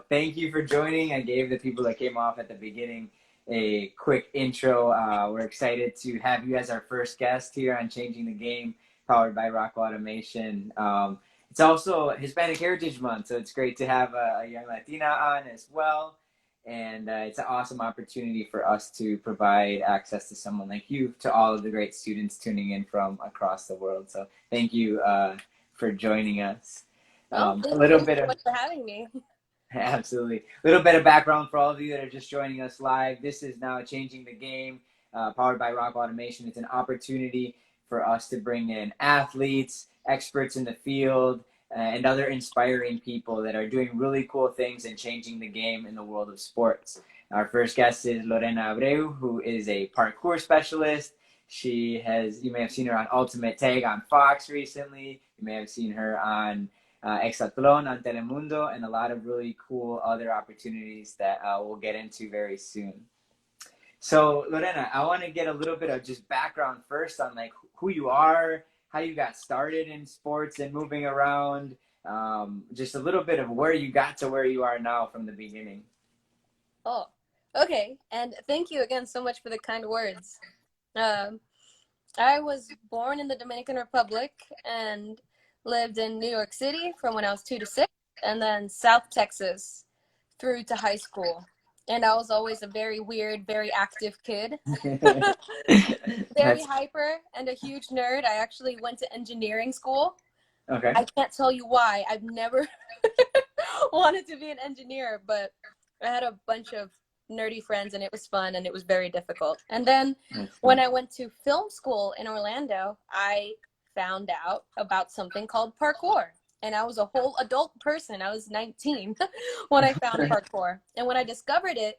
thank you for joining. I gave the people that came off at the beginning a quick intro. We're excited to have you as our first guest here on Changing the Game, powered by Rock Automation. It's also Hispanic Heritage Month, so it's great to have a young Latina on as well. And it's an awesome opportunity for us to provide access to someone like you to all of the great students tuning in from across the world. So thank you for joining us. A little thank bit you so of much for having me. Absolutely. A little bit of background for all of you that are just joining us live. This is now Changing the Game, powered by Rock Automation. It's an opportunity for us to bring in athletes, experts in the field, and other inspiring people that are doing really cool things and changing the game in the world of sports. Our first guest is Lorena Abreu, who is a parkour specialist. You may have seen her on Ultimate Tag on Fox recently. You may have seen her on Exatlón on Telemundo, and a lot of really cool other opportunities that we'll get into very soon. So Lorena, I want to get a little bit of just background first on like who you are, how you got started in sports and moving around, just a little bit of where you got to where you are now from the beginning. Oh, okay. And thank you again so much for the kind words. I was born in the Dominican Republic and lived in New York City from when I was 2 to 6, and then South Texas through to high school. And I was always a very weird, very active kid. Very hyper and a huge nerd. I actually went to engineering school. Okay. I can't tell you why. I've never wanted to be an engineer, but I had a bunch of nerdy friends and it was fun and it was very difficult. And then when I went to film school in Orlando, I found out about something called parkour. And I was a whole adult person. I was 19 when I found parkour. And when I discovered it,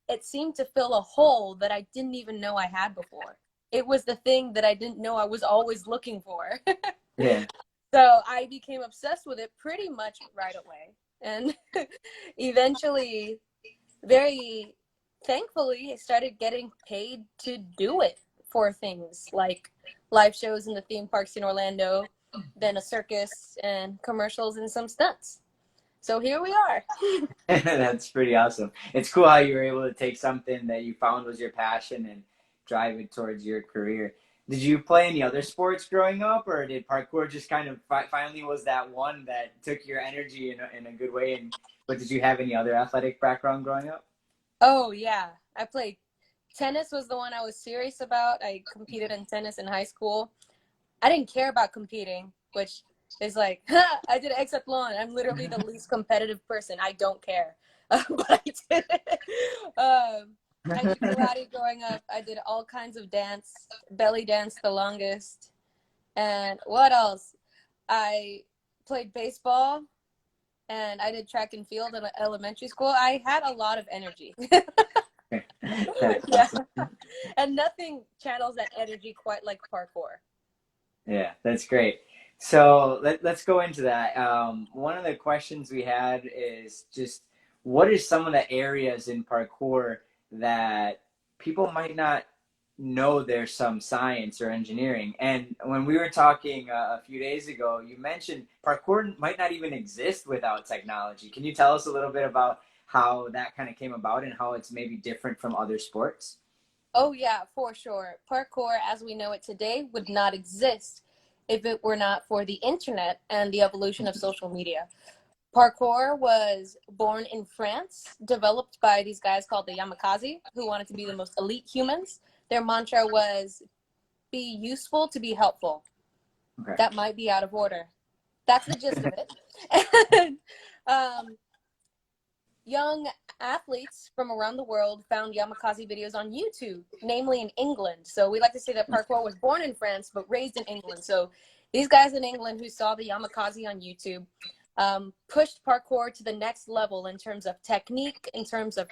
it seemed to fill a hole that I didn't even know I had before. It was the thing that I didn't know I was always looking for. Yeah. So I became obsessed with it pretty much right away. And eventually, very thankfully, I started getting paid to do it for things like live shows in the theme parks in Orlando, then a circus and commercials and some stunts. So here we are. That's pretty awesome. It's cool how you were able to take something that you found was your passion and drive it towards your career. Did you play any other sports growing up, or did parkour just kind of finally was that one that took your energy in a good way? But did you have any other athletic background growing up? Oh, yeah. I played tennis was the one I was serious about. I competed in tennis in high school. I didn't care about competing, which is like, I did Exatlón. I'm literally the least competitive person. I don't care. But I did it. I did karate growing up. I did all kinds of dance, belly dance the longest. And what else? I played baseball and I did track and field in elementary school. I had a lot of energy. Yeah. And nothing channels that energy quite like parkour. Yeah, that's great. So let's go into that. One of the questions we had is just what are some of the areas in parkour that people might not know there's some science or engineering? And when we were talking a few days ago, you mentioned parkour might not even exist without technology. Can you tell us a little bit about how that kind of came about and how it's maybe different from other sports? Oh, yeah, for sure. Parkour, as we know it today, would not exist if it were not for the internet and the evolution of social media. Parkour was born in France, developed by these guys called the Yamakasi, who wanted to be the most elite humans. Their mantra was, be useful to be helpful. Okay. That might be out of order. That's the gist of it. And, young athletes from around the world found Yamakasi videos on YouTube, namely in England. So we like to say that parkour was born in France, but raised in England. So these guys in England who saw the Yamakasi on YouTube pushed parkour to the next level in terms of technique, in terms of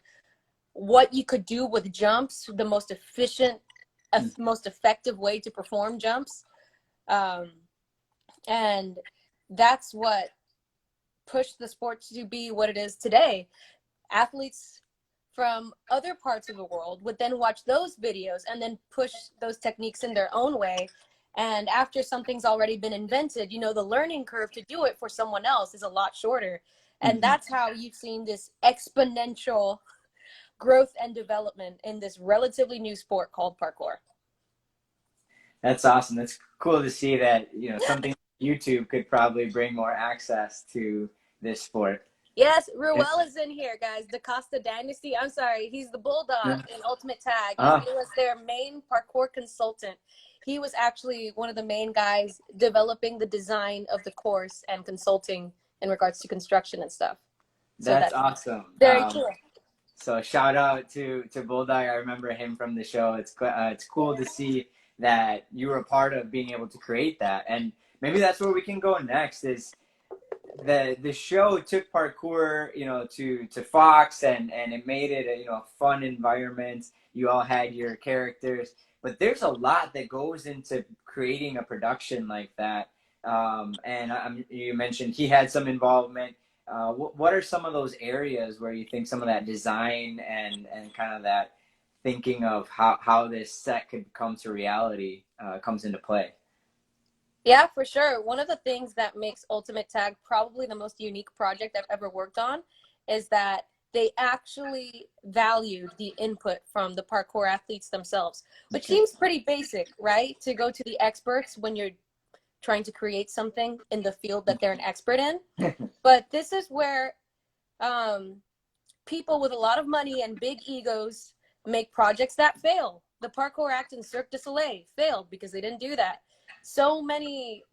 what you could do with jumps, the most efficient, most effective way to perform jumps. And that's what pushed the sport to be what it is today. Athletes from other parts of the world would then watch those videos and then push those techniques in their own way. And after something's already been invented, you know, the learning curve to do it for someone else is a lot shorter. And that's how you've seen this exponential growth and development in this relatively new sport called parkour. That's awesome. That's cool to see that, something like YouTube could probably bring more access to this sport. Yes, Ruel is in here, guys. DaCosta Dynasty. I'm sorry, he's the bulldog in Ultimate Tag, and he was their main parkour consultant. He was actually one of the main guys developing the design of the course and consulting in regards to construction and stuff. So that's awesome. Very cool. So shout out to Bulldog. I remember him from the show. It's cool to see that you were a part of being able to create that. And maybe that's where we can go next is the show took parkour, to Fox and it made it a fun environment. You all had your characters, but there's a lot that goes into creating a production like that. And you mentioned he had some involvement. What are some of those areas where you think some of that design and kind of that thinking of how this set could come to reality comes into play? Yeah, for sure. One of the things that makes Ultimate Tag probably the most unique project I've ever worked on is that they actually valued the input from the parkour athletes themselves, which seems pretty basic, right? To go to the experts when you're trying to create something in the field that they're an expert in. But this is where people with a lot of money and big egos make projects that fail. The parkour act in Cirque du Soleil failed because they didn't do that. So many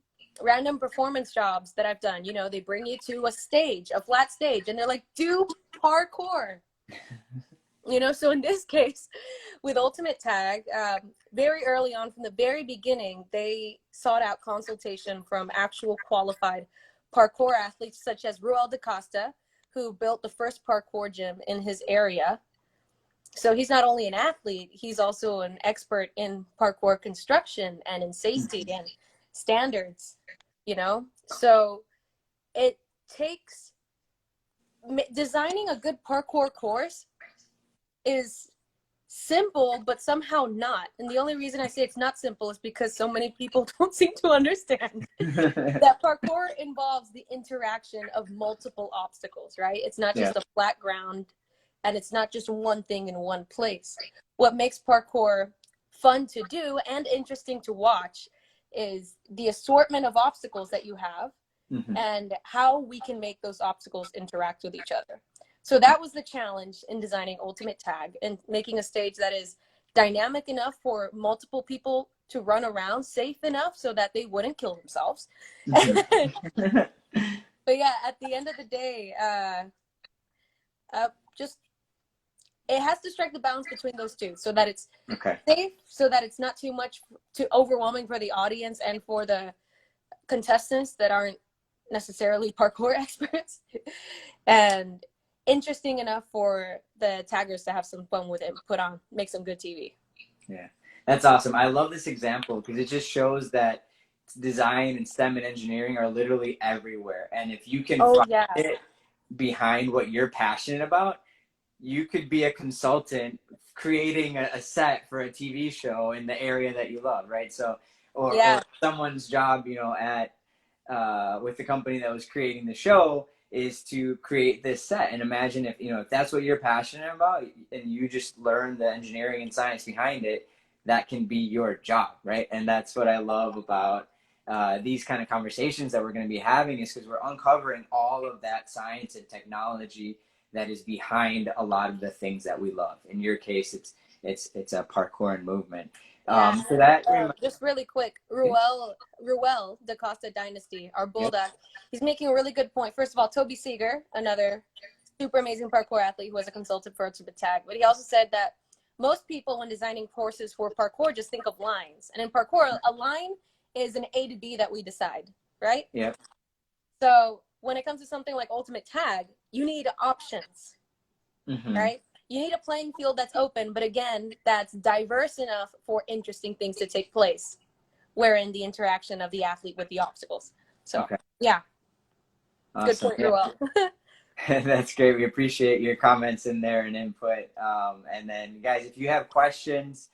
random performance jobs that I've done, they bring you to a stage, a flat stage, and they're like, do parkour. So in this case, with Ultimate Tag, very early on from the very beginning, they sought out consultation from actual qualified parkour athletes such as Ruel DaCosta, who built the first parkour gym in his area. So he's not only an athlete, he's also an expert in parkour construction and in safety and standards, So it takes designing a good parkour course is simple, but somehow not. And the only reason I say it's not simple is because so many people don't seem to understand that parkour involves the interaction of multiple obstacles, right? It's not just a flat ground, and it's not just one thing in one place. What makes parkour fun to do and interesting to watch is the assortment of obstacles that you have and how we can make those obstacles interact with each other. So that was the challenge in designing Ultimate Tag and making a stage that is dynamic enough for multiple people to run around, safe enough so that they wouldn't kill themselves. But yeah, at the end of the day, it has to strike the balance between those two so that it's safe, so that it's not too overwhelming for the audience and for the contestants that aren't necessarily parkour experts, and interesting enough for the taggers to have some fun with it, make some good TV. Yeah, that's awesome. I love this example because it just shows that design and STEM and engineering are literally everywhere. And if you can find it behind what you're passionate about, you could be a consultant creating a set for a TV show in the area that you love, right? So, or someone's job, with the company that was creating the show is to create this set. And imagine if that's what you're passionate about and you just learn the engineering and science behind it, that can be your job, right? And that's what I love about these kind of conversations that we're going to be having, is because we're uncovering all of that science and technology that is behind a lot of the things that we love. In your case, it's a parkour and movement. So that just really quick, Ruel DaCosta Dynasty, our bulldog, he's making a really good point. First of all, Toby Seeger, another super amazing parkour athlete who was a consultant for Ultimate Tag, but he also said that most people, when designing courses for parkour, just think of lines. And in parkour, a line is an A to B that we decide, right? Yeah. So when it comes to something like Ultimate Tag, you need options, right? You need a playing field that's open, but again, that's diverse enough for interesting things to take place, wherein the interaction of the athlete with the obstacles. So, yeah. Awesome. Good point, Ruel. That's great. We appreciate your comments in there and input. And then, guys, if you have questions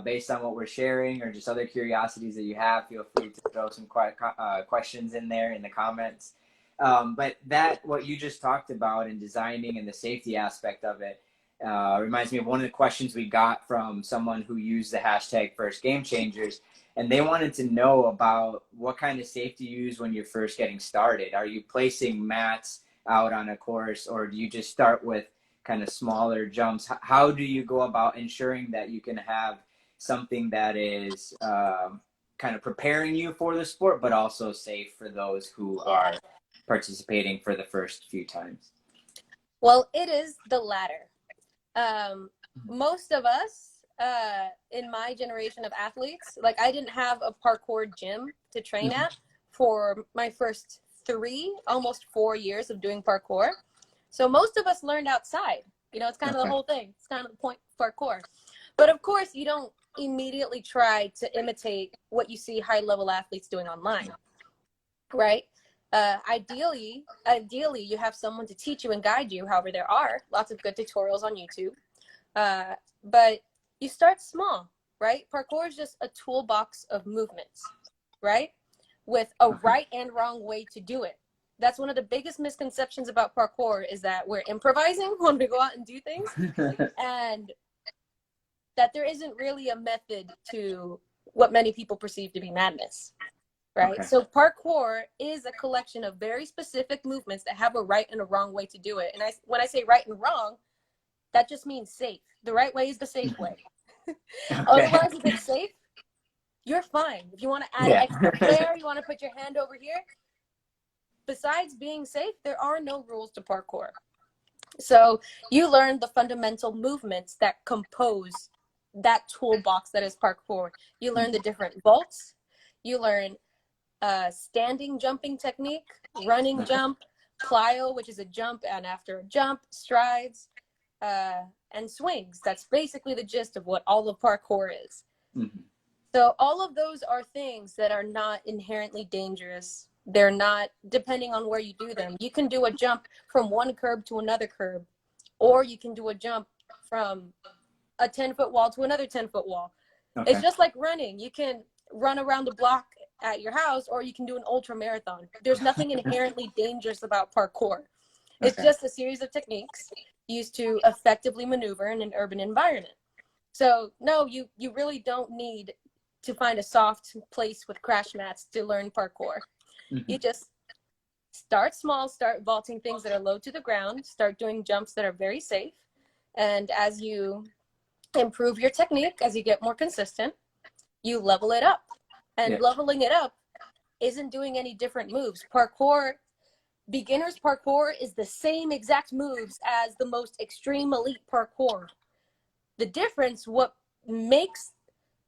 based on what we're sharing or just other curiosities that you have, feel free to throw some questions in there in the comments. But that, what you just talked about in designing and the safety aspect of it, reminds me of one of the questions we got from someone who used the hashtag first game changers. And they wanted to know about what kind of safety you use when you're first getting started. Are you placing mats out on a course, or do you just start with kind of smaller jumps? How do you go about ensuring that you can have something that is kind of preparing you for the sport, but also safe for those who are participating for the first few times? Well, it is the latter. Most of us in my generation of athletes, like I didn't have a parkour gym to train at for my first 3, almost 4 years of doing parkour. So most of us learned outside. You know, it's kind of the whole thing. It's kind of the point of parkour. But of course, you don't immediately try to imitate what you see high-level athletes doing online, right? Ideally, you have someone to teach you and guide you. However, there are lots of good tutorials on YouTube. But you start small, right? Parkour is just a toolbox of movements, right? With a right and wrong way to do it. That's one of the biggest misconceptions about parkour, is that we're improvising when we go out and do things, and that there isn't really a method to what many people perceive to be madness, right? Okay. So parkour is a collection of very specific movements that have a right and a wrong way to do it. And when I say right and wrong, that just means safe. The right way is the safe way. Otherwise, if it's safe, you're fine. If you want to add extra flair, you want to put your hand over here. Besides being safe, there are no rules to parkour. So you learn the fundamental movements that compose that toolbox that is parkour. You learn the different vaults. You learn standing jumping technique, running jump, plyo, which is a jump and after a jump, strides, and swings. That's basically the gist of what all of parkour is. Mm-hmm. So all of those are things that are not inherently dangerous. They're not, depending on where you do them. You can do a jump from one curb to another curb, or you can do a jump from a 10-foot wall to another 10-foot wall. Okay. It's just like running. You can run around the block at your house, or you can do an ultra marathon. There's nothing inherently dangerous about parkour. It's just a series of techniques used to effectively maneuver in an urban environment. So no, you really don't need to find a soft place with crash mats to learn parkour. Mm-hmm. You just start small, start vaulting things that are low to the ground, start doing jumps that are very safe. And as you improve your technique, as you get more consistent, you level it up. And leveling it up isn't doing any different moves. Beginner's parkour is the same exact moves as the most extreme elite parkour. The difference, what makes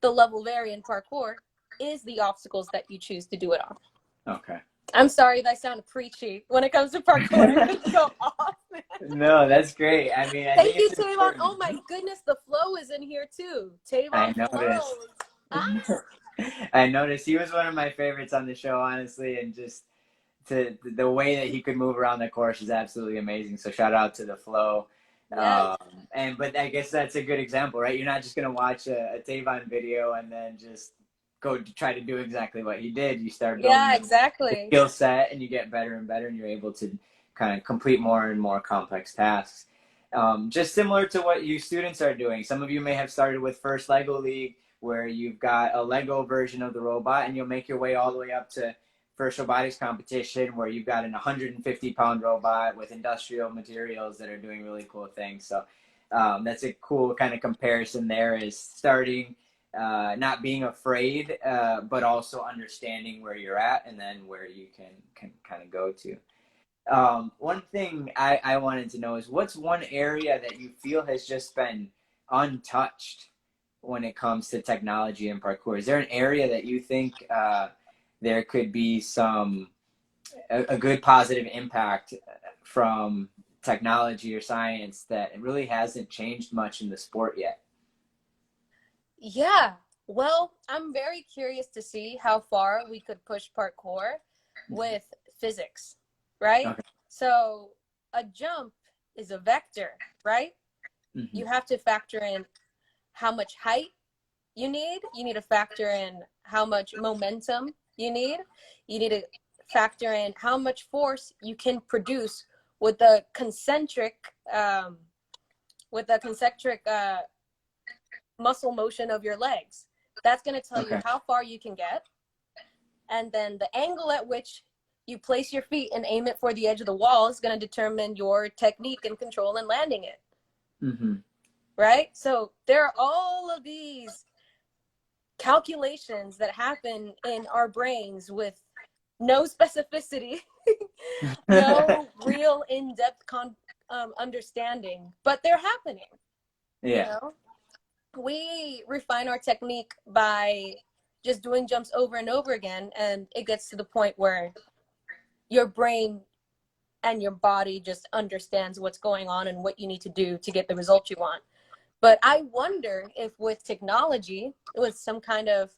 the level vary in parkour, is the obstacles that you choose to do it on. Okay. I'm sorry if I sound preachy when it comes to parkour. I go off, man. No, that's great. I mean, thank you, Tavon. Oh my goodness, the flow is in here too. Tavon flows. I noticed he was one of my favorites on the show, honestly, and just the way that he could move around the course is absolutely amazing. So shout out to the flow. Yes. But I guess that's a good example, right? You're not just gonna watch a Tavon video and then just go to try to do exactly what he did. You start building exactly. the skill set, and you get better and better, and you're able to kind of complete more and more complex tasks. Just similar to what you students are doing. Some of you may have started with First Lego League, where you've got a Lego version of the robot, and you'll make your way all the way up to First Robotics Competition, where you've got an 150-pound robot with industrial materials that are doing really cool things. So that's a cool kind of comparison there, is starting, not being afraid, but also understanding where you're at and then where you can kind of go to. One thing I wanted to know is, what's one area that you feel has just been untouched when it comes to technology and parkour? Is there an area that you think there could be a good positive impact from technology or science that really hasn't changed much in the sport yet? Yeah, well, I'm very curious to see how far we could push parkour with physics, right? Okay. So a jump is a vector, right? Mm-hmm. You have to factor in how much height you need. You need to factor in how much momentum you need. You need to factor in how much force you can produce with the concentric muscle motion of your legs. That's going to tell you how far you can get. And then the angle at which you place your feet and aim it for the edge of the wall is going to determine your technique and control in landing it. Mm-hmm. Right? So there are all of these calculations that happen in our brains with no specificity, no real in-depth understanding, but they're happening. Yeah. You know? We refine our technique by just doing jumps over and over again, and it gets to the point where your brain and your body just understands what's going on and what you need to do to get the result you want. But I wonder if with technology, with some kind of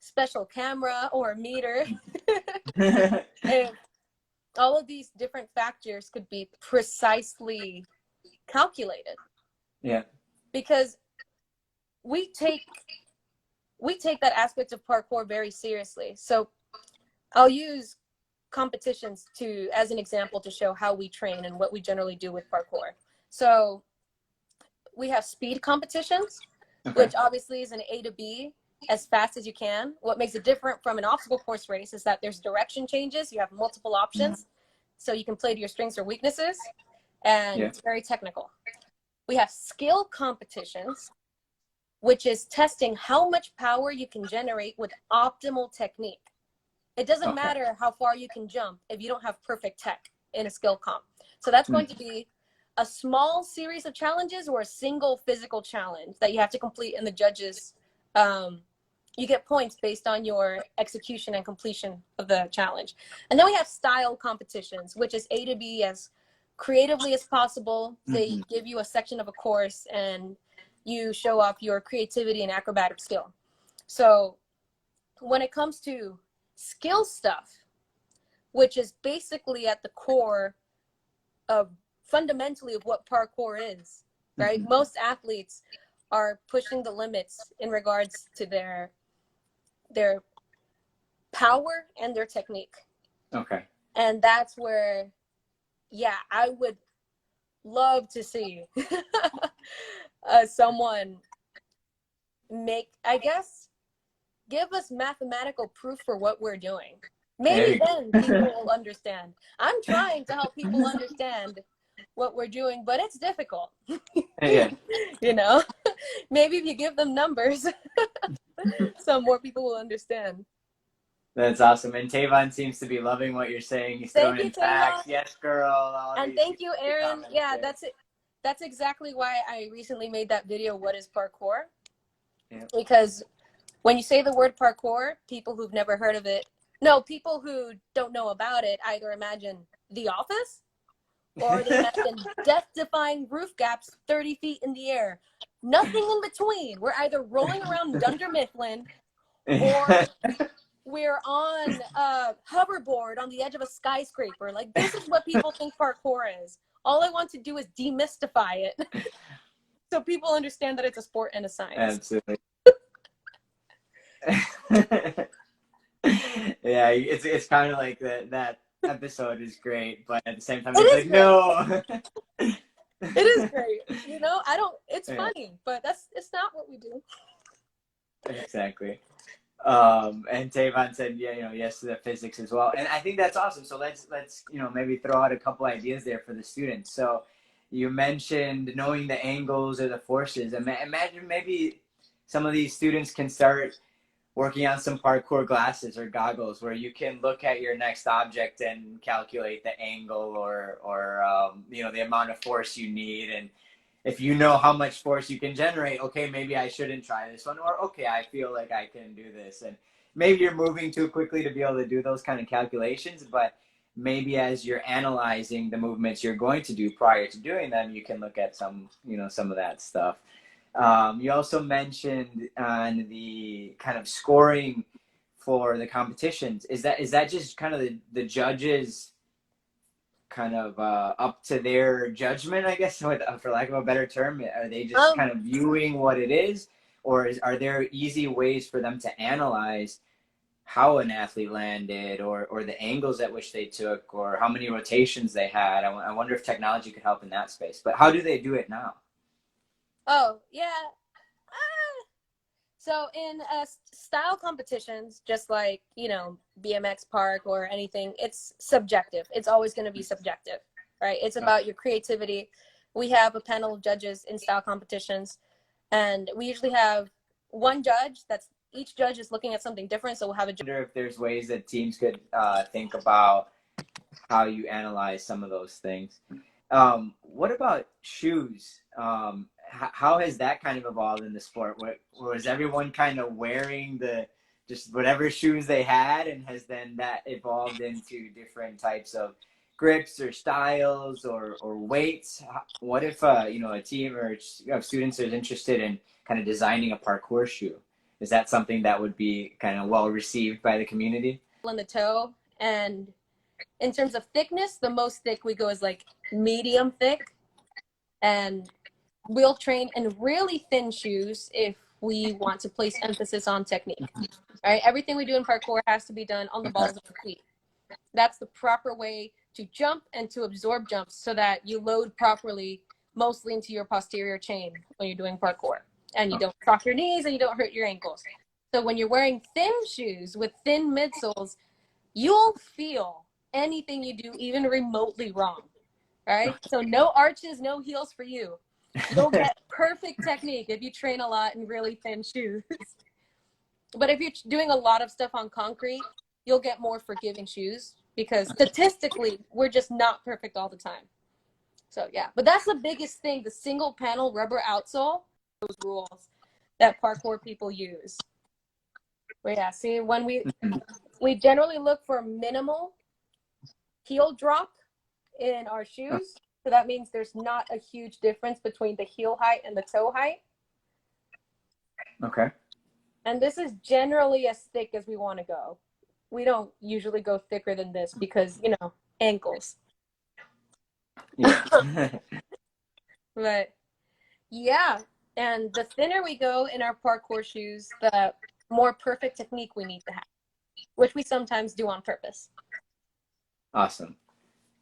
special camera or meter, if all of these different factors could be precisely calculated. Yeah. Because we take that aspect of parkour very seriously. So I'll use competitions as an example to show how we train and what we generally do with parkour. So we have speed competitions, which obviously is an A to B, as fast as you can. What makes it different from an obstacle course race is that there's direction changes. You have multiple options, so you can play to your strengths or weaknesses, and it's very technical. We have skill competitions, which is testing how much power you can generate with optimal technique. It doesn't matter how far you can jump if you don't have perfect tech in a skill comp. So that's going to be a small series of challenges or a single physical challenge that you have to complete, and the judges, you get points based on your execution and completion of the challenge. And then we have style competitions, which is A to B as creatively as possible. They give you a section of a course and you show off your creativity and acrobatic skill. So when it comes to skill stuff, which is basically at the core of fundamentally of what parkour is, right? Most athletes are pushing the limits in regards to their power and their technique. Okay. And that's where, I would love to see someone give us mathematical proof for what we're doing. Maybe then people will understand. I'm trying to help people understand what we're doing, but it's difficult. You know, maybe if you give them numbers, some more people will understand. That's awesome. And Tavon seems to be loving what you're saying. He's throwing in facts. Yes, girl. And thank you, Aaron. Yeah, that's it. That's exactly why I recently made that video, What is Parkour? Because when you say the word parkour, people who've never heard of it, people who don't know about it either imagine The Office or they imagine death-defying roof gaps 30 feet in the air. Nothing in between. We're either rolling around Dunder Mifflin or we're on a hoverboard on the edge of a skyscraper. Like, this is what people think parkour is. All I want to do is demystify it so people understand that it's a sport and a science. Absolutely. Yeah, it's kind of like that episode is great, but at the same time, it's like, no. It is great. You know, it's funny, but it's not what we do. Exactly. And Tavon said, yes to the physics as well. And I think that's awesome. So let's maybe throw out a couple ideas there for the students. So you mentioned knowing the angles or the forces. Imagine maybe some of these students can start working on some parkour glasses or goggles where you can look at your next object and calculate the angle or the amount of force you need. And if you know how much force you can generate, okay, maybe I shouldn't try this one, or okay, I feel like I can do this. And maybe you're moving too quickly to be able to do those kind of calculations, but maybe as you're analyzing the movements you're going to do prior to doing them, you can look at some of that stuff. You also mentioned on the kind of scoring for the competitions. Is that just kind of the judges kind of up to their judgment, I guess, for lack of a better term? Are they just kind of viewing what it is, or are there easy ways for them to analyze how an athlete landed, or the angles at which they took, or how many rotations they had. I wonder if technology could help in that space. But how do they do it now? Oh, yeah. So in style competitions, just like, BMX park or anything, it's subjective. It's always going to be subjective, right? It's about your creativity. We have a panel of judges in style competitions, and we usually have one judge. That's each judge is looking at something different. So we'll have a judge. I wonder if there's ways that teams could think about how you analyze some of those things. What about shoes? How has that kind of evolved in the sport? Was everyone kind of wearing just whatever shoes they had, and has then that evolved into different types of grips or styles or weights? What if a team or of students is interested in kind of designing a parkour shoe? Is that something that would be kind of well received by the community? In the toe, and in terms of thickness, the most thick we go is like medium thick, and we'll train in really thin shoes if we want to place emphasis on technique. All right, everything we do in parkour has to be done on the balls of the feet. That's the proper way to jump and to absorb jumps so that you load properly, mostly into your posterior chain when you're doing parkour, and you don't crock your knees and you don't hurt your ankles. So when you're wearing thin shoes with thin midsoles, you'll feel anything you do even remotely wrong. Right? So no arches, no heels for you. You'll get perfect technique if you train a lot in really thin shoes. But if you're doing a lot of stuff on concrete, you'll get more forgiving shoes because statistically, we're just not perfect all the time. So yeah, but that's the biggest thing, the single panel rubber outsole, those rules that parkour people use. But yeah, see, when we generally look for minimal heel drop in our shoes. So that means there's not a huge difference between the heel height and the toe height. Okay. And this is generally as thick as we want to go. We don't usually go thicker than this because, ankles. Yeah. But yeah, and the thinner we go in our parkour shoes, the more perfect technique we need to have, which we sometimes do on purpose. Awesome.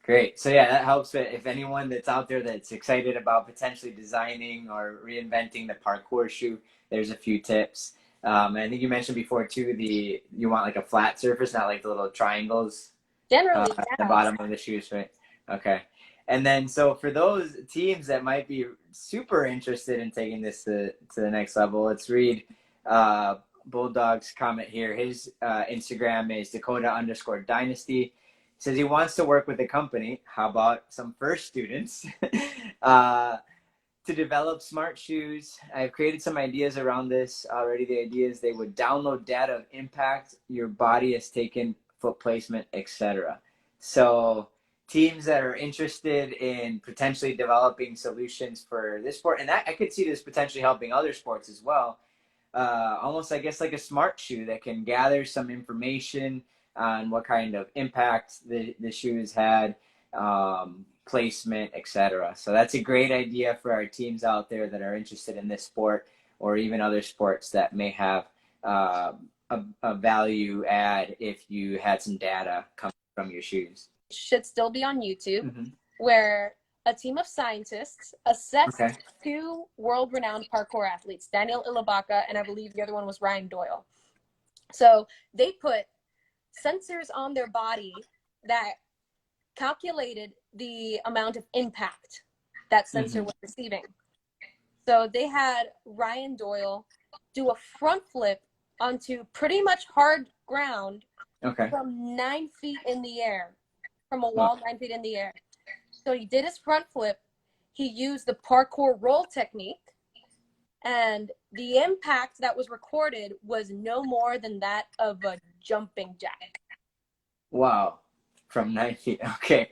Great. So yeah, that helps. If anyone that's out there that's excited about potentially designing or reinventing the parkour shoe, there's a few tips. And I think you mentioned before too, you want like a flat surface, not like the little triangles Generally, at the yeah. bottom of the shoes, right? Okay. And then so for those teams that might be super interested in taking this to the next level, let's read Bulldog's comment here. His Instagram is Dakota_Dynasty. Says he wants to work with a company. How about some first students to develop smart shoes? I've created some ideas around this already. The idea is they would download data of impact your body has taken, foot placement, etc. So teams that are interested in potentially developing solutions for this sport, and I could see this potentially helping other sports as well. Almost, I guess, like a smart shoe that can gather some information on what kind of impact the shoes had, placement, etc. So that's a great idea for our teams out there that are interested in this sport or even other sports that may have a value add if you had some data coming from your shoes. It should still be on YouTube, where a team of scientists assessed two world-renowned parkour athletes, Daniel Ilabaka, and I believe the other one was Ryan Doyle. So they put sensors on their body that calculated the amount of impact that sensor was receiving. So they had Ryan Doyle do a front flip onto pretty much hard ground from 9 feet in the air, from a wall 9 feet in the air. So he did his front flip. He used the parkour roll technique, and the impact that was recorded was no more than that of a jumping jack. Wow. From 9 feet. Okay.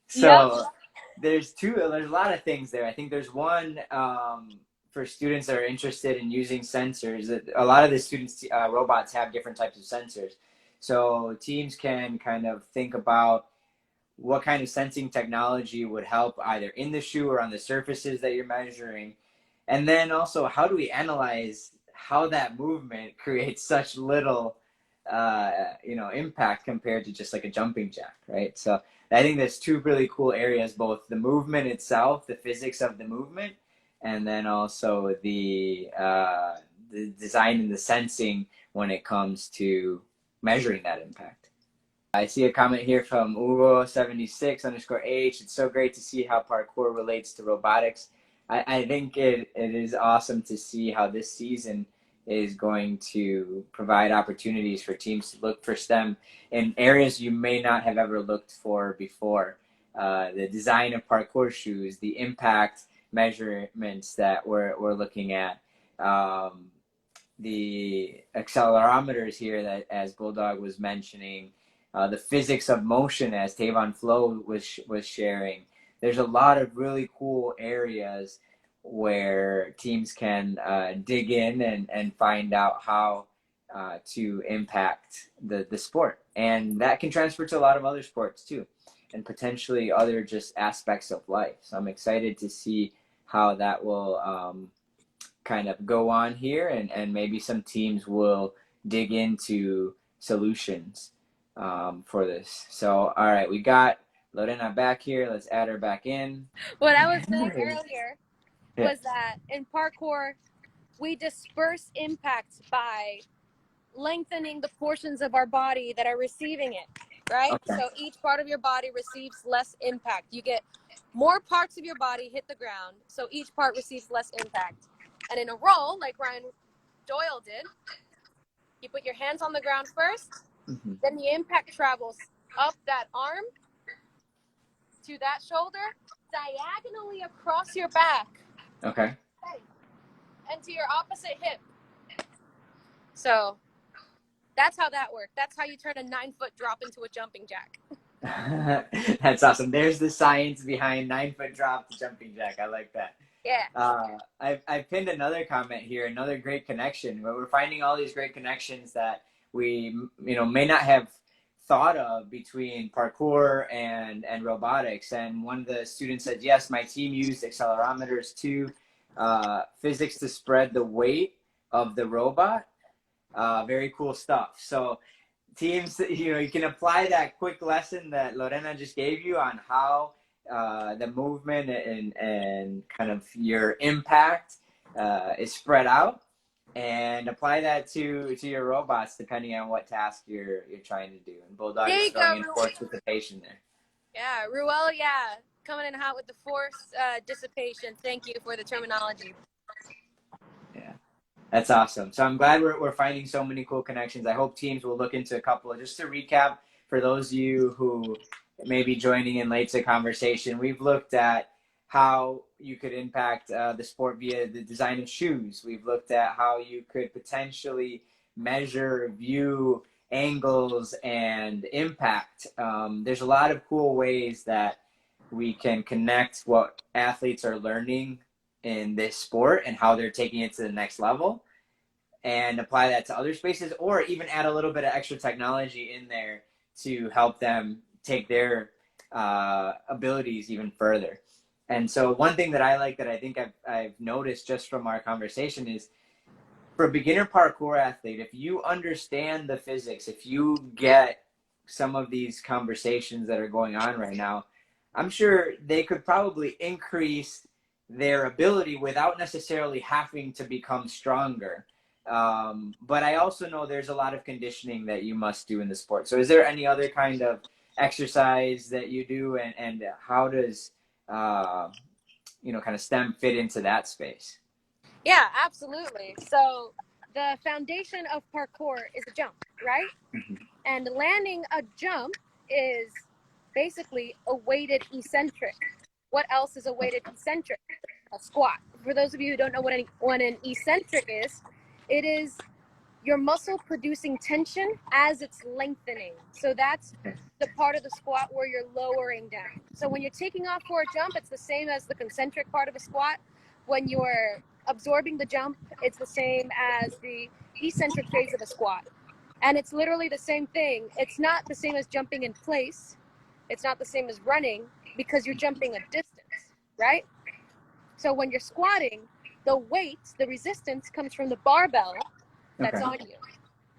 So there's a lot of things there. I think there's one for students that are interested in using sensors. A lot of the students, robots have different types of sensors. So teams can kind of think about what kind of sensing technology would help either in the shoe or on the surfaces that you're measuring. And then also, how do we analyze how that movement creates such little impact compared to just like a jumping jack, right? So I think there's two really cool areas, both the movement itself, the physics of the movement, and then also the design and the sensing when it comes to measuring that impact. I see a comment here from Ugo76_H. It's so great to see how parkour relates to robotics. I think it is awesome to see how this season is going to provide opportunities for teams to look for STEM in areas you may not have ever looked for before. The design of parkour shoes, the impact measurements that we're looking at, the accelerometers here that, as Bulldog was mentioning, the physics of motion, as Tavon Flo was sharing. There's a lot of really cool areas where teams can dig in and find out how to impact the sport. And that can transfer to a lot of other sports too, and potentially other just aspects of life. So I'm excited to see how that will kind of go on here, and maybe some teams will dig into solutions for this. So, all right, we got Lorena back here. Let's add her back in. What I was saying earlier was that in parkour, we disperse impact by lengthening the portions of our body that are receiving it, right? Okay. So each part of your body receives less impact. You get more parts of your body hit the ground, so each part receives less impact. And in a roll, like Ryan Doyle did, you put your hands on the ground first, then the impact travels up that arm to that shoulder, diagonally across your back. Okay. And to your opposite hip. So that's how that works. That's how you turn a 9-foot drop into a jumping jack. That's awesome. There's the science behind 9-foot drop to jumping jack. I like that. Yeah. I've pinned another comment here, another great connection. Where we're finding all these great connections that we may not have thought of between parkour and robotics. And one of the students said, yes, my team used accelerometers too, physics to spread the weight of the robot. Very cool stuff. So teams, you can apply that quick lesson that Lorena just gave you on how the movement and kind of your impact is spread out, and apply that to your robots depending on what task you're trying to do. And Bulldog is throwing in force dissipation there. Yeah, Ruel, coming in hot with the force dissipation. Thank you for the terminology. Yeah, that's awesome. So I'm glad we're finding so many cool connections. I hope teams will look into a couple. Just to recap, for those of you who may be joining in late to the conversation, we've looked at how you could impact the sport via the design of shoes. We've looked at how you could potentially measure, view angles, and impact. There's a lot of cool ways that we can connect what athletes are learning in this sport and how they're taking it to the next level, and apply that to other spaces, or even add a little bit of extra technology in there to help them take their abilities even further. And so one thing that I like, that I think I've noticed just from our conversation, is for a beginner parkour athlete, if you understand the physics, if you get some of these conversations that are going on right now, I'm sure they could probably increase their ability without necessarily having to become stronger. But I also know there's a lot of conditioning that you must do in the sport. So is there any other kind of exercise that you do, and how does kind of STEM fit into that space? Yeah, absolutely. So the foundation of parkour is a jump, right? And landing a jump is basically a weighted eccentric. What else is a weighted eccentric? A squat. For those of you who don't know what an eccentric is, it is your muscle producing tension as it's lengthening. So that's the part of the squat where you're lowering down. So when you're taking off for a jump, it's the same as the concentric part of a squat. When you're absorbing the jump, it's the same as the eccentric phase of a squat. And it's literally the same thing. It's not the same as jumping in place. It's not the same as running, because you're jumping a distance, right? So when you're squatting, the weight, the resistance comes from the barbell that's on you.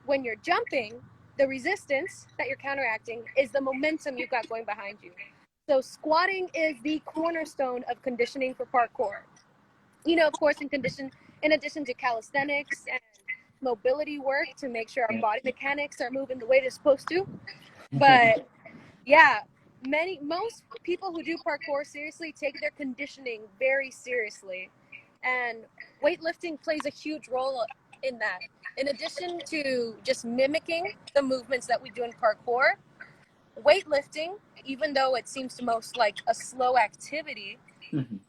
When you're jumping, the resistance that you're counteracting is the momentum you've got going behind you. So squatting is the cornerstone of conditioning for parkour. You know, of course, in addition to calisthenics and mobility work to make sure our body mechanics are moving the way they're supposed to. But yeah, most people who do parkour seriously take their conditioning very seriously, and weightlifting plays a huge role in that. In addition to just mimicking the movements that we do in parkour, weightlifting, even though it seems to most like a slow activity,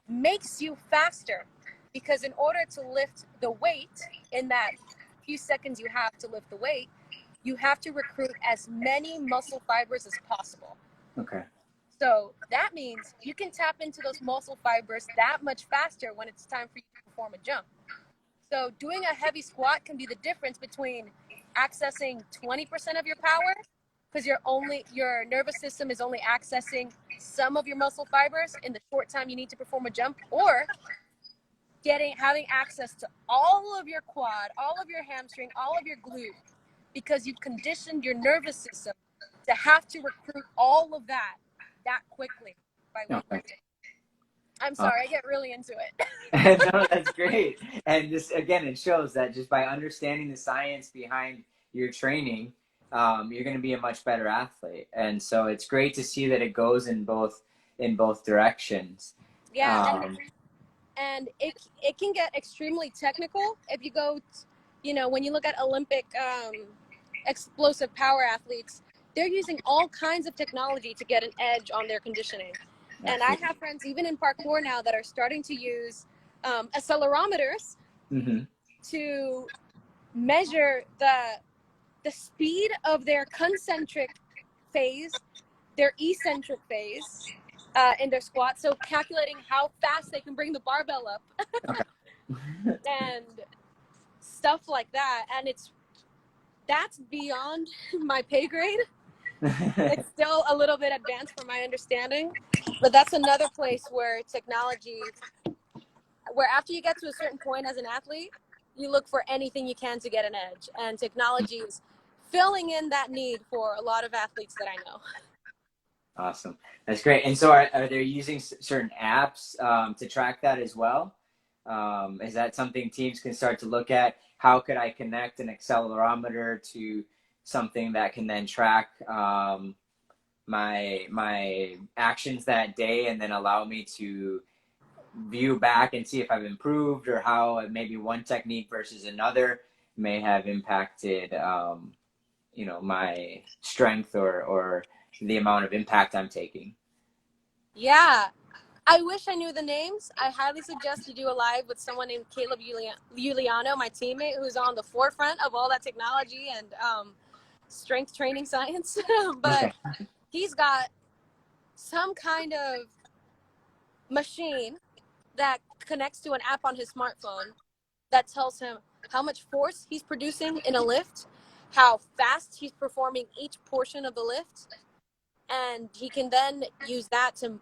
makes you faster, because in order to lift the weight in that few seconds you have to lift the weight, you have to recruit as many muscle fibers as possible. Okay. So that means you can tap into those muscle fibers that much faster when it's time for you to perform a jump. So doing a heavy squat can be the difference between accessing 20% of your power, because your nervous system is only accessing some of your muscle fibers in the short time you need to perform a jump, or having access to all of your quad, all of your hamstring, all of your glute, because you've conditioned your nervous system to have to recruit all of that quickly by weightlifting. Okay. I'm sorry, I get really into it. No, that's great. And just again, it shows that just by understanding the science behind your training, you're going to be a much better athlete. And so it's great to see that it goes in both directions. Yeah, and it can get extremely technical if you go, when you look at Olympic explosive power athletes, they're using all kinds of technology to get an edge on their conditioning. And I have friends even in parkour now that are starting to use accelerometers to measure the speed of their concentric phase, their eccentric phase in their squat. So calculating how fast they can bring the barbell up and stuff like that. And that's beyond my pay grade. It's still a little bit advanced for my understanding, but that's another place where where after you get to a certain point as an athlete, you look for anything you can to get an edge, and technology is filling in that need for a lot of athletes that I know. Awesome. That's great. And so are they using certain apps to track that as well? Is that something teams can start to look at? How could I connect an accelerometer to something that can then track my actions that day, and then allow me to view back and see if I've improved, or how maybe one technique versus another may have impacted my strength or the amount of impact I'm taking? Yeah, I wish I knew the names. I highly suggest you do a live with someone named Caleb Giuliano, my teammate, who's on the forefront of all that technology and strength training science. But he's got some kind of machine that connects to an app on his smartphone that tells him how much force he's producing in a lift, how fast he's performing each portion of the lift, and he can then use that to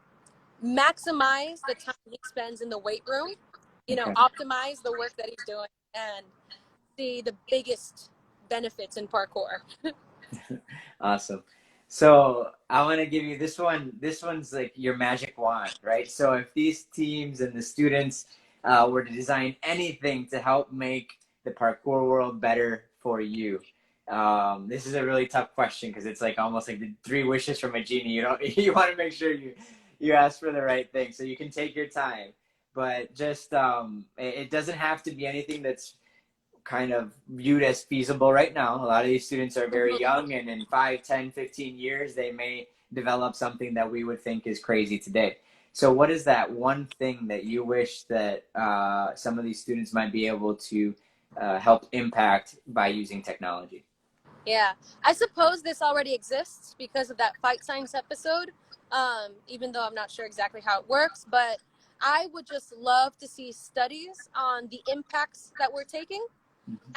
maximize the time he spends in the weight room, optimize the work that he's doing, and see the biggest benefits in parkour. Awesome. So I want to give you this one. This one's like your magic wand, right? So if these teams and the students were to design anything to help make the parkour world better for you, this is a really tough question, because it's like almost like the three wishes from a genie. You want to make sure you ask for the right thing, so you can take your time. But just it doesn't have to be anything that's kind of viewed as feasible right now. A lot of these students are very young, and in 5, 10, 15 years, they may develop something that we would think is crazy today. So what is that one thing that you wish that some of these students might be able to help impact by using technology? Yeah, I suppose this already exists because of that Fight Science episode, even though I'm not sure exactly how it works. But I would just love to see studies on the impacts that we're taking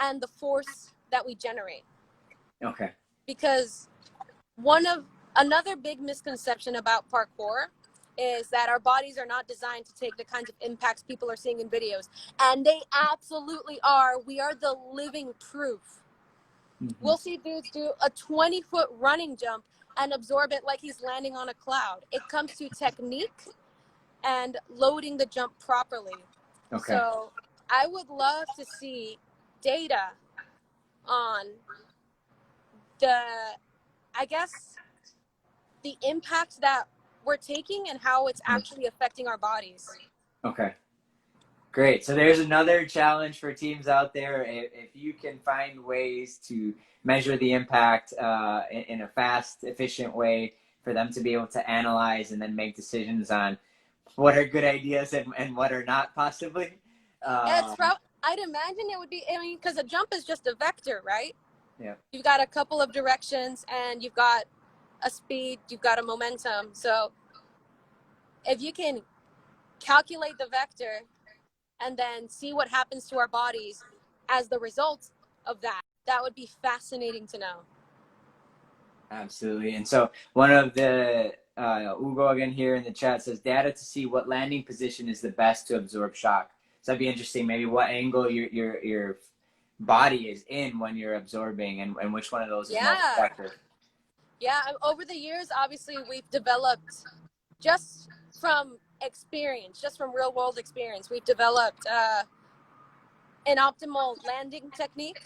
and the force that we generate. Okay. Because another big misconception about parkour is that our bodies are not designed to take the kinds of impacts people are seeing in videos. And they absolutely are. We are the living proof Mm-hmm. We'll see dudes do a 20-foot running jump and absorb it like he's landing on a cloud. It comes to technique and loading the jump properly. Okay. So I would love to see data on the, I guess, the impact that we're taking and how it's actually affecting our bodies. Okay. Great. So there's another challenge for teams out there. If you can find ways to measure the impact in a fast, efficient way for them to be able to analyze and then make decisions on what are good ideas and what are not, possibly. I'd imagine it would be, I mean, because a jump is just a vector, right? Yeah. You've got a couple of directions and you've got a speed, you've got a momentum. So if you can calculate the vector and then see what happens to our bodies as the result of that, that would be fascinating to know. Absolutely. And so one of the Ugo again here in the chat says data to see what landing position is the best to absorb shock. So that'd be interesting. Maybe what angle your body is in when you're absorbing, and which one of those is most effective. Yeah. Over the years, obviously, we've developed, just from experience, just from real world experience, we've developed an optimal landing technique,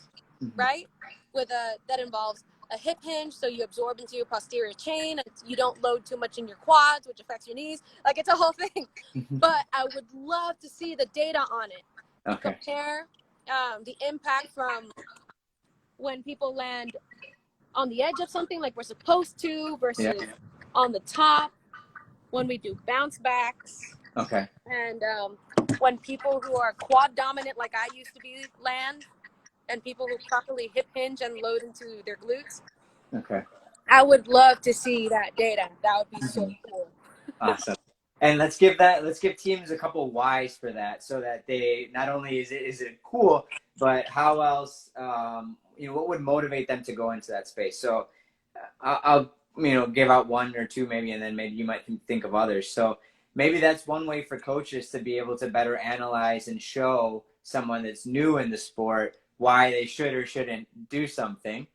right? That involves a hip hinge, so you absorb into your posterior chain, and you don't load too much in your quads, which affects your knees. Like, it's a whole thing. But I would love to see the data on it. Okay. Compare the impact from when people land on the edge of something like we're supposed to versus on the top, when we do bounce backs. Okay. And when people who are quad dominant, like I used to be, land, and people who properly hip hinge and load into their glutes. Okay. I would love to see that data. That would be so cool. Awesome. And let's give teams a couple whys for that, so that they not only is it cool, but how else what would motivate them to go into that space. So I'll give out one or two maybe, and then maybe you might think of others. So maybe that's one way for coaches to be able to better analyze and show someone that's new in the sport why they should or shouldn't do something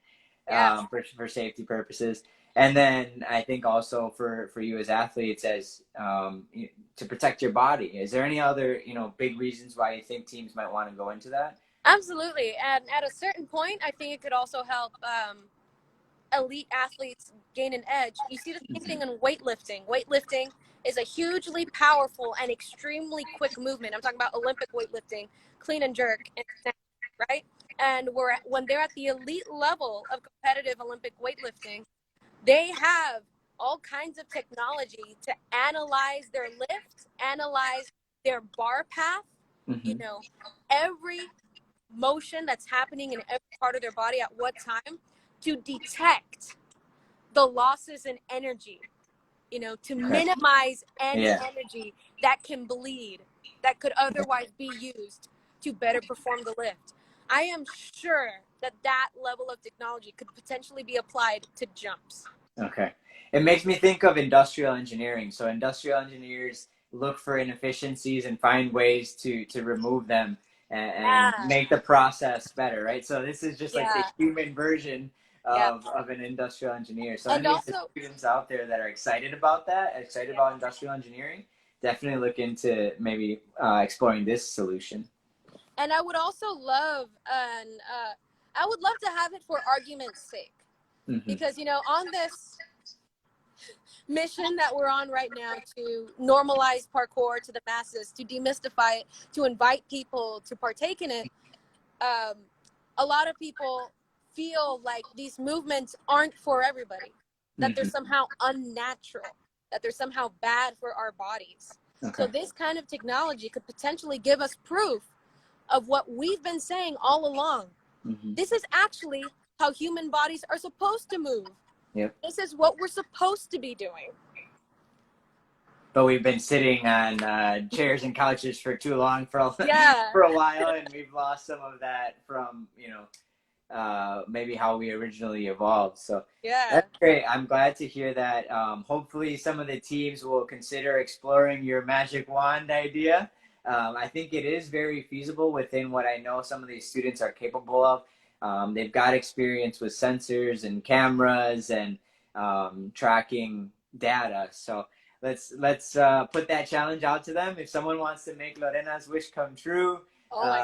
for safety purposes. And then I think also for you as athletes, as to protect your body. Is there any other big reasons why you think teams might want to go into that? Absolutely. And at a certain point, I think it could also help elite athletes gain an edge. You see the same thing in weightlifting. Weightlifting is a hugely powerful and extremely quick movement. I'm talking about Olympic weightlifting, clean and jerk, right? And when they're at the elite level of competitive Olympic weightlifting, they have all kinds of technology to analyze their lift, analyze their bar path, every motion that's happening in every part of their body at what time, to detect the losses in energy, to minimize any energy that can bleed, that could otherwise be used to better perform the lift. I am sure that level of technology could potentially be applied to jumps. Okay. It makes me think of industrial engineering. So industrial engineers look for inefficiencies and find ways to remove them and make the process better, right? So this is just like the human version of an industrial engineer. So any of the students out there that are excited about about industrial engineering, definitely look into maybe exploring this solution. And I would also love, I would love to have it for argument's sake. Because, on this mission that we're on right now to normalize parkour to the masses, to demystify it, to invite people to partake in it, a lot of people feel like these movements aren't for everybody, that they're somehow unnatural, that they're somehow bad for our bodies. So this kind of technology could potentially give us proof of what we've been saying all along. This is actually how human bodies are supposed to move. This is what we're supposed to be doing. But we've been sitting on chairs and couches for too long for a while, and we've lost some of that from maybe how we originally evolved. So that's great. I'm glad to hear that. Hopefully some of the teams will consider exploring your magic wand idea. I think it is very feasible within what I know some of these students are capable of. They've got experience with sensors and cameras and tracking data. So let's put that challenge out to them. If someone wants to make Lorena's wish come true, Oh my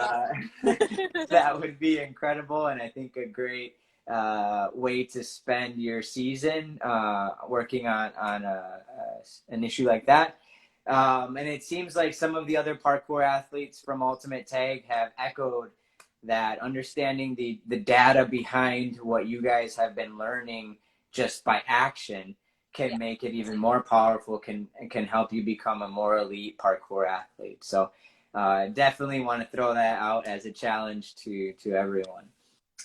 God. that would be incredible, and I think a great way to spend your season working on an issue like that. And it seems like some of the other parkour athletes from Ultimate Tag have echoed that, understanding the data behind what you guys have been learning just by action can Yeah. make it even more powerful, can help you become a more elite parkour athlete. So definitely want to throw that out as a challenge to everyone.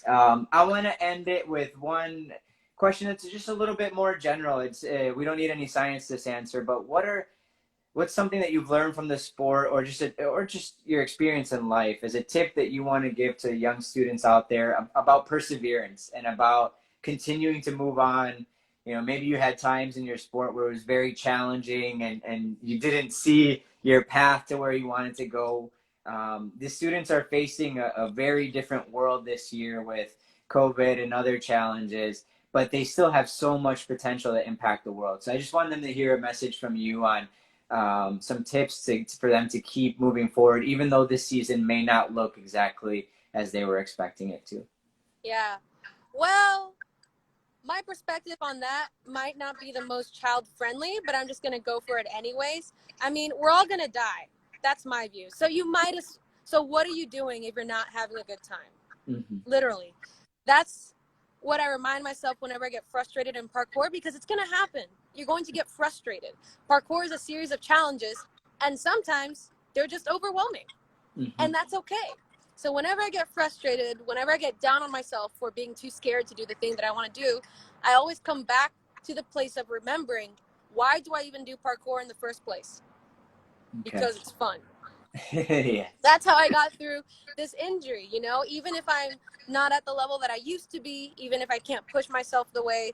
I want to end it with one question that's just a little bit more general. It's we don't need any science this answer, but what's something that you've learned from the sport, or just your experience in life, as a tip that you want to give to young students out there about perseverance and about continuing to move on? You know, maybe you had times in your sport where it was very challenging and you didn't see your path to where you wanted to go. The students are facing a very different world this year with COVID and other challenges, but they still have so much potential to impact the world. So I just want them to hear a message from you on some tips for them to keep moving forward, even though this season may not look exactly as they were expecting it to. Yeah. Well, my perspective on that might not be the most child friendly, but I'm just going to go for it anyways. I mean, we're all going to die. That's my view. So what are you doing if you're not having a good time? Mm-hmm. Literally. That's what I remind myself whenever I get frustrated in parkour, because it's going to happen. You're going to get frustrated. Parkour is a series of challenges, and sometimes they're just overwhelming. Mm-hmm. And that's okay. So whenever I get frustrated, whenever I get down on myself for being too scared to do the thing that I want to do, I always come back to the place of remembering, why do I even do parkour in the first place? Okay. Because it's fun. Yes. That's how I got through this injury, you know, even if I'm not at the level that I used to be, even if I can't push myself the way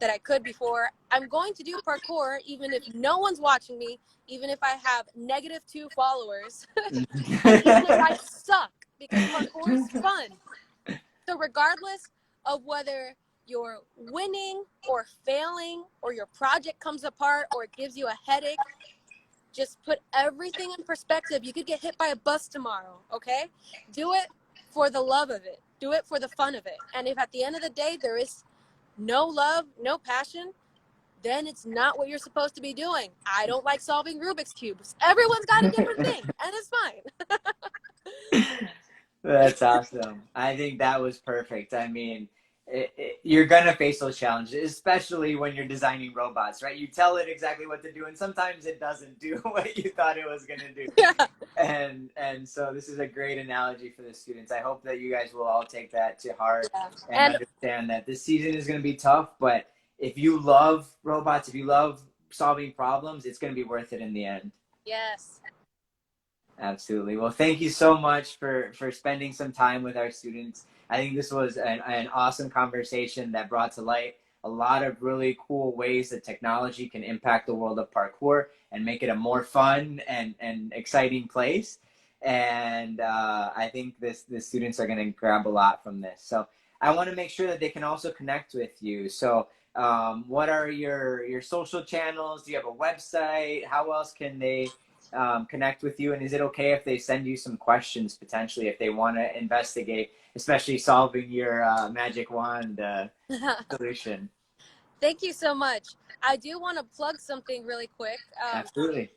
that I could before, I'm going to do parkour even if no one's watching me, even if I have -2 followers, and even if I suck, because parkour is fun. So regardless of whether you're winning or failing, or your project comes apart, or it gives you a headache, just put everything in perspective. You could get hit by a bus tomorrow, okay? Do it for the love of it. Do it for the fun of it. And if at the end of the day there is no love, no passion, then it's not what you're supposed to be doing. I don't like solving Rubik's Cubes. Everyone's got a different thing, and it's fine. That's awesome. I think that was perfect. I mean, you're going to face those challenges, especially when you're designing robots, right? You tell it exactly what to do, and sometimes it doesn't do what you thought it was going to do. Yeah. And so this is a great analogy for the students. I hope that you guys will all take that to heart Yeah. and understand that this season is going to be tough, but if you love robots, if you love solving problems, it's going to be worth it in the end. Yes. Absolutely. Well, thank you so much for spending some time with our students. I think this was an awesome conversation that brought to light a lot of really cool ways that technology can impact the world of parkour and make it a more fun and exciting place. And I think the students are going to grab a lot from this. So I want to make sure that they can also connect with you. So what are your social channels? Do you have a website? How else can they connect with you? And is it okay if they send you some questions potentially if they want to investigate, especially solving your magic wand solution? Thank you so much. I do want to plug something really quick. Absolutely.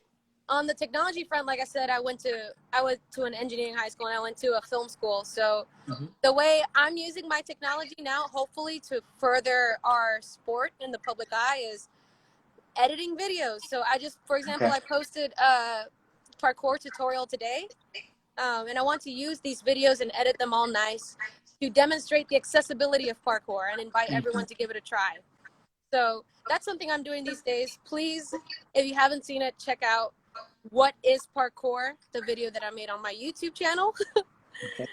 On the technology front, like I said, I went to an engineering high school, and I went to a film school. So the way I'm using my technology now, hopefully to further our sport in the public eye, is editing videos. So for example, I posted a parkour tutorial today, and I want to use these videos and edit them all nice to demonstrate the accessibility of parkour and invite everyone to give it a try. So that's something I'm doing these days. Please, if you haven't seen it, check out What is Parkour, the video that I made on my YouTube channel. Okay.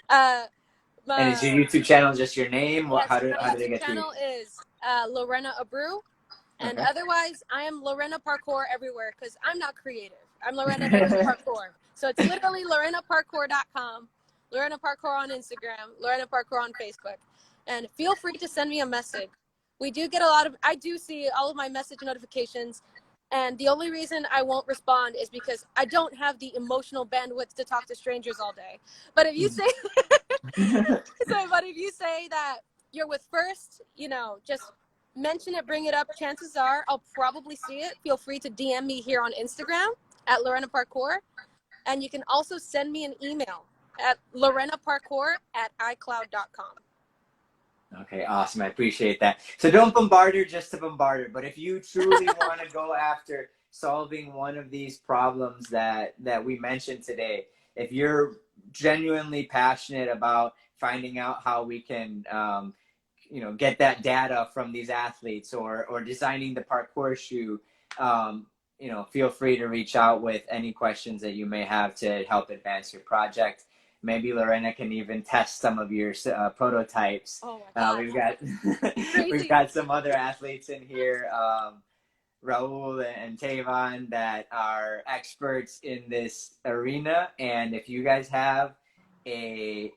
And is your YouTube channel just your name? Yes, How my do they YouTube get to you? channel is Lorena Abreu. And Okay. otherwise, I am Lorena Parkour everywhere because I'm not creative. I'm Lorena that does parkour. So it's literally LorenaParkour.com, Lorena Parkour on Instagram, Lorena Parkour on Facebook. and feel free to send me a message. I do see all of my message notifications, and the only reason I won't respond is because I don't have the emotional bandwidth to talk to strangers all day. But if you say, but if you say that you're with First, just mention it, bring it up. Chances are I'll probably see it. Feel free to DM me here on Instagram at Lorena Parkour. And you can also send me an email at lorenaparkour@icloud.com. Okay, awesome. I appreciate that. So don't bombard her just to bombard her, but if you truly want to go after solving one of these problems that we mentioned today, if you're genuinely passionate about finding out how we can get that data from these athletes, or designing the parkour shoe, feel free to reach out with any questions that you may have to help advance your project. Maybe Lorena can even test some of your prototypes. Oh my God. We've got some other athletes in here, Raul and Tavon, that are experts in this arena. And if you guys have a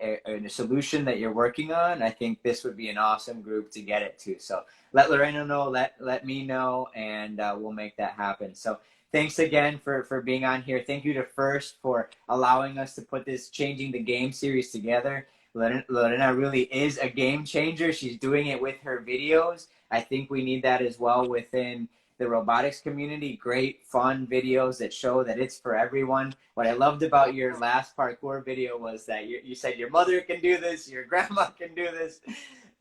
solution that you're working on, I think this would be an awesome group to get it to. So let Lorena know, let me know, and we'll make that happen. So thanks again for being on here. Thank you to First for allowing us to put this Changing the Game series together. Lorena really is a game changer. She's doing it with her videos. I think we need that as well within the robotics community. Great, fun videos that show that it's for everyone. What I loved about your last parkour video was that you said your mother can do this, your grandma can do this.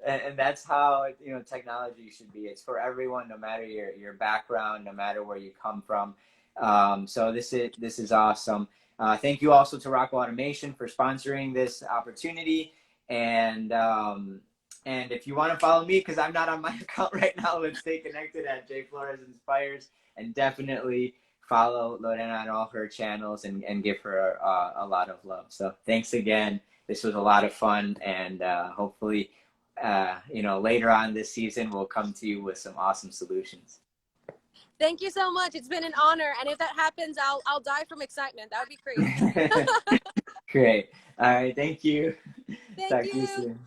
And that's how technology should be. It's for everyone, no matter your background, no matter where you come from. So this is awesome. Thank you also to Rockwell Automation for sponsoring this opportunity. And if you want to follow me, because I'm not on my account right now, let's stay connected at J Flores Inspires, and definitely follow Lorena on all her channels and give her a lot of love. So thanks again. This was a lot of fun, and hopefully, later on this season, we'll come to you with some awesome solutions. Thank you so much. It's been an honor. And if that happens, I'll die from excitement. That would be crazy. Great. All right. Thank you. Thank Talk you. to you soon.